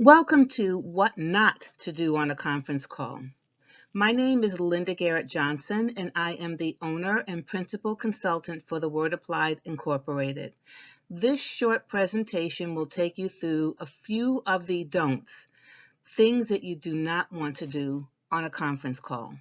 Welcome to What Not to Do on a Conference Call. My name is Linda Garrett-Johnson, and I am the owner and principal consultant for the Word Applied Incorporated. This short presentation will take you through a few of the don'ts, things that you do not want to do on a conference call.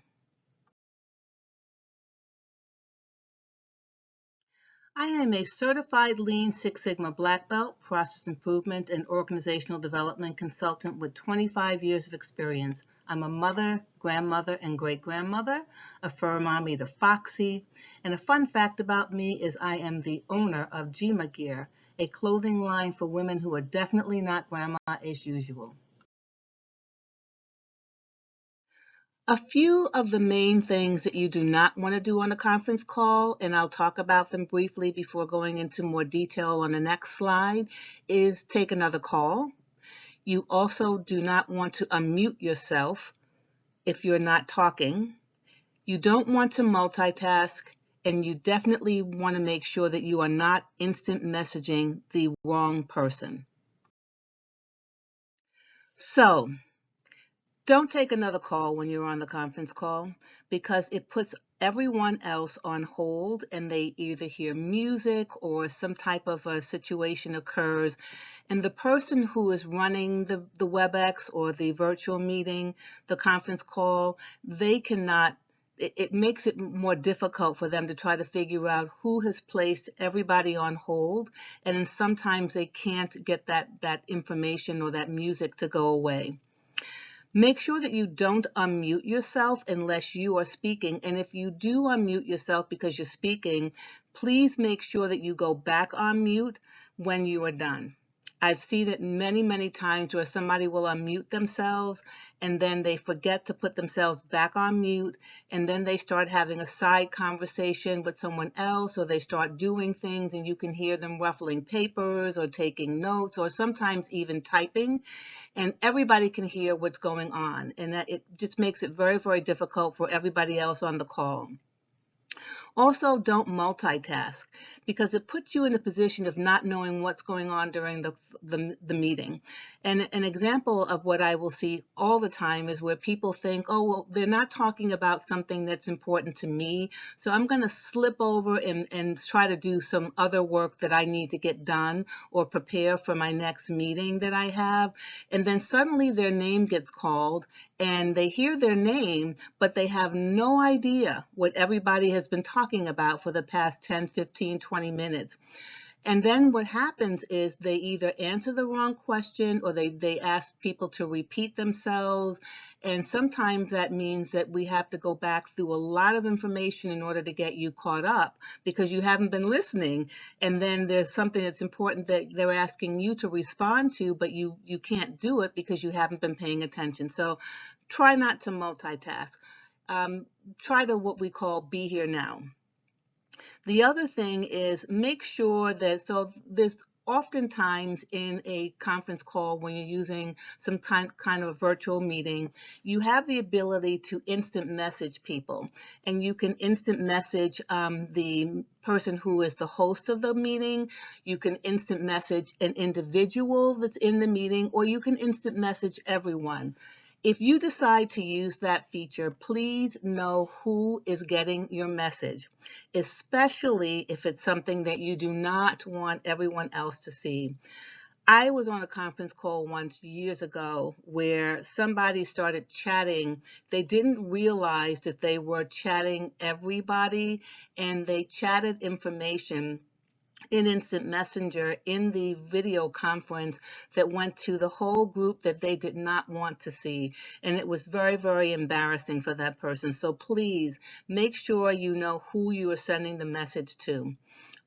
I am a certified Lean Six Sigma Black Belt, process improvement, and organizational development consultant with 25 years of experience. I'm a mother, grandmother, and great-grandmother, a fur mommy to Foxy, and a fun fact about me is I am the owner of Gima Gear, a clothing line for women who are definitely not grandma as usual. A few of the main things that you do not want to do on a conference call, and I'll talk about them briefly before going into more detail on the next slide, is take another call. You also do not want to unmute yourself if you're not talking. You don't want to multitask, and you definitely want to make sure that you are not instant messaging the wrong person. So, don't take another call when you're on the conference call because it puts everyone else on hold and they either hear music or some type of a situation occurs and the person who is running the WebEx or the virtual meeting, the conference call, they cannot, it makes it more difficult for them to try to figure out who has placed everybody on hold, and then sometimes they can't get that information or that music to go away. Make sure that you don't unmute yourself unless you are speaking. And if you do unmute yourself because you're speaking, please make sure that you go back on mute when you are done. I've seen it many, many times where somebody will unmute themselves and then they forget to put themselves back on mute, and then they start having a side conversation with someone else, or they start doing things and you can hear them ruffling papers or taking notes or sometimes even typing, and everybody can hear what's going on, and that it just makes it very, very difficult for everybody else on the call. Also, don't multitask because it puts you in a position of not knowing what's going on during the meeting. And an example of what I will see all the time is where people think, oh, well, they're not talking about something that's important to me, so I'm going to slip over and try to do some other work that I need to get done or prepare for my next meeting that I have. And then suddenly their name gets called and they hear their name, but they have no idea what everybody has been talking about for the past 10, 15, 20 minutes. And then what happens is they either answer the wrong question or they ask people to repeat themselves. And sometimes that means that we have to go back through a lot of information in order to get you caught up because you haven't been listening. And then there's something that's important that they're asking you to respond to, but you can't do it because you haven't been paying attention. So try not to multitask. Try to what we call be here now. The other thing is make sure that, so there's oftentimes in a conference call when you're using some kind of virtual meeting, you have the ability to instant message people, and you can instant message the person who is the host of the meeting, you can instant message an individual that's in the meeting, or you can instant message everyone. If you decide to use that feature, please know who is getting your message, especially if it's something that you do not want everyone else to see. I was on a conference call once years ago where somebody started chatting. They didn't realize that they were chatting everybody, and they chatted information in Instant Messenger in the video conference that went to the whole group that they did not want to see. And it was very, very embarrassing for that person. So please make sure you know who you are sending the message to.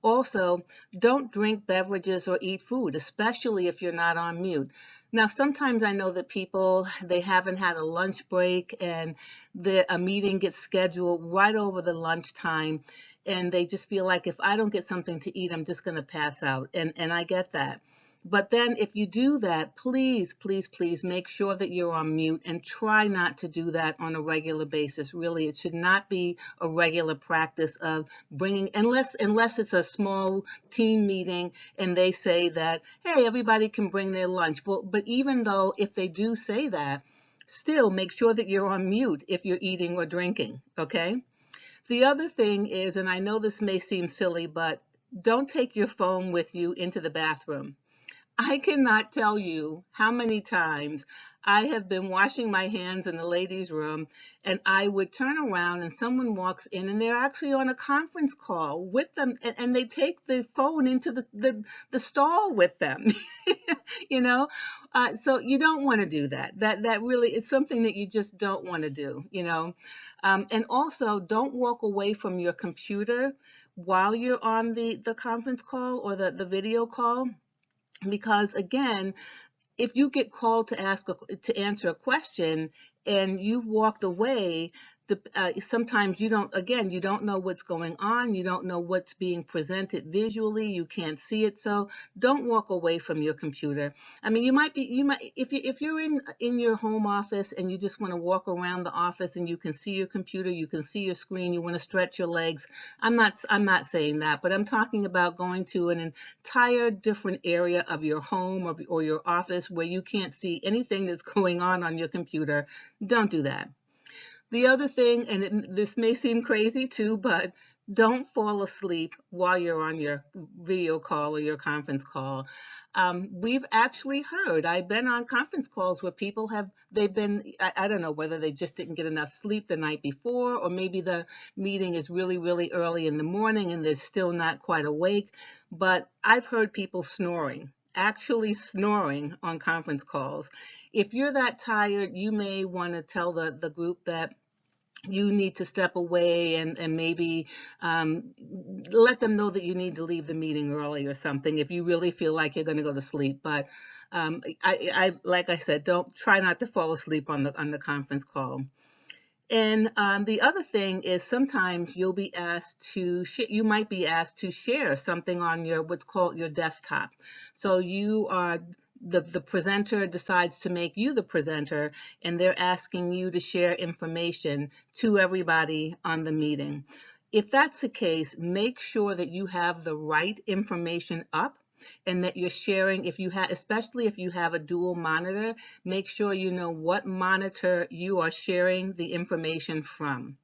Also, don't drink beverages or eat food, especially if you're not on mute. Now, sometimes I know that people, they haven't had a lunch break and a meeting gets scheduled right over the lunchtime, and they just feel like if I don't get something to eat, I'm just going to pass out. And I get that. But then if you do that, please, please, please make sure that you're on mute and try not to do that on a regular basis. Really, it should not be a regular practice of bringing, unless it's a small team meeting and they say that, hey, everybody can bring their lunch. But even though if they do say that, still make sure that you're on mute if you're eating or drinking, okay? The other thing is, and I know this may seem silly, but don't take your phone with you into the bathroom. I cannot tell you how many times I have been washing my hands in the ladies' room and I would turn around and someone walks in and they're actually on a conference call with them and they take the phone into the stall with them, you know? So you don't want to do that. That really is something that you just don't want to do, you know? And also don't walk away from your computer while you're on the conference call or the video call. Because again, if you get called to answer a question and you've walked away, sometimes you don't know what's going on. You don't know what's being presented visually. You can't see it. So don't walk away from your computer. I mean, you might if you're in your home office and you just want to walk around the office and you can see your computer, you can see your screen, you want to stretch your legs. I'm not saying that, but I'm talking about going to an entire different area of your home or your office where you can't see anything that's going on your computer. Don't do that. The other thing, and this may seem crazy too, but don't fall asleep while you're on your video call or your conference call. We've actually heard, I've been on conference calls where people I don't know whether they just didn't get enough sleep the night before, or maybe the meeting is really, really early in the morning and they're still not quite awake, but I've heard people actually snoring on conference calls. If you're that tired, you may want to tell the group that you need to step away and maybe let them know that you need to leave the meeting early or something if you really feel like you're going to go to sleep. But like I said, don't try not to fall asleep on the conference call. And the other thing is sometimes you might be asked to share something on what's called your desktop. So you are the presenter decides to make you the presenter, and they're asking you to share information to everybody on the meeting. If that's the case, make sure that you have the right information up and that you're sharing, especially if you have a dual monitor, make sure you know what monitor you are sharing the information from.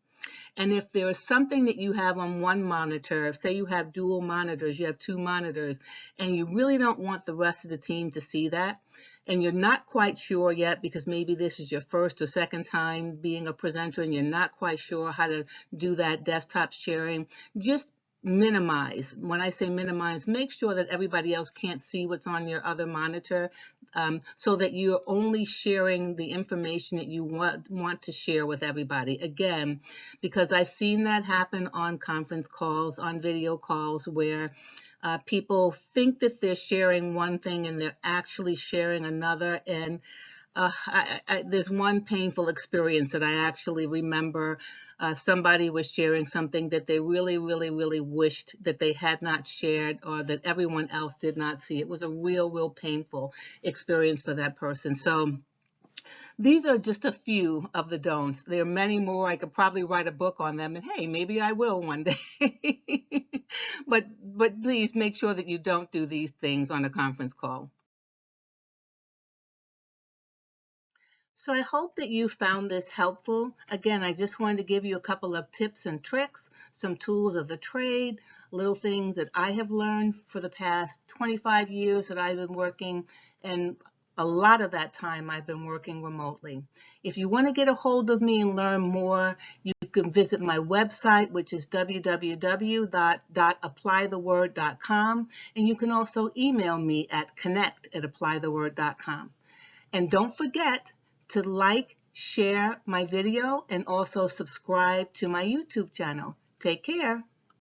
And if there is something that you have on one monitor, say you have dual monitors, you have two monitors, and you really don't want the rest of the team to see that, and you're not quite sure yet because maybe this is your first or second time being a presenter and you're not quite sure how to do that desktop sharing, just minimize. When I say minimize, make sure that everybody else can't see what's on your other monitor, so that you're only sharing the information that you want to share with everybody. Again, because I've seen that happen on conference calls, on video calls, where people think that they're sharing one thing and they're actually sharing another. And there's one painful experience that I actually remember. Somebody was sharing something that they really, really, really wished that they had not shared or that everyone else did not see. It was a real, real painful experience for that person. So these are just a few of the don'ts. There are many more. I could probably write a book on them, and hey, maybe I will one day. But please make sure that you don't do these things on a conference call. So I hope that you found this helpful. Again, I just wanted to give you a couple of tips and tricks, some tools of the trade, little things that I have learned for the past 25 years that I've been working, and a lot of that time I've been working remotely. If you want to get a hold of me and learn more, you can visit my website, which is www.applytheword.com, and you can also email me at connect@applytheword.com. And don't forget to like, share my video, and also subscribe to my YouTube channel. Take care.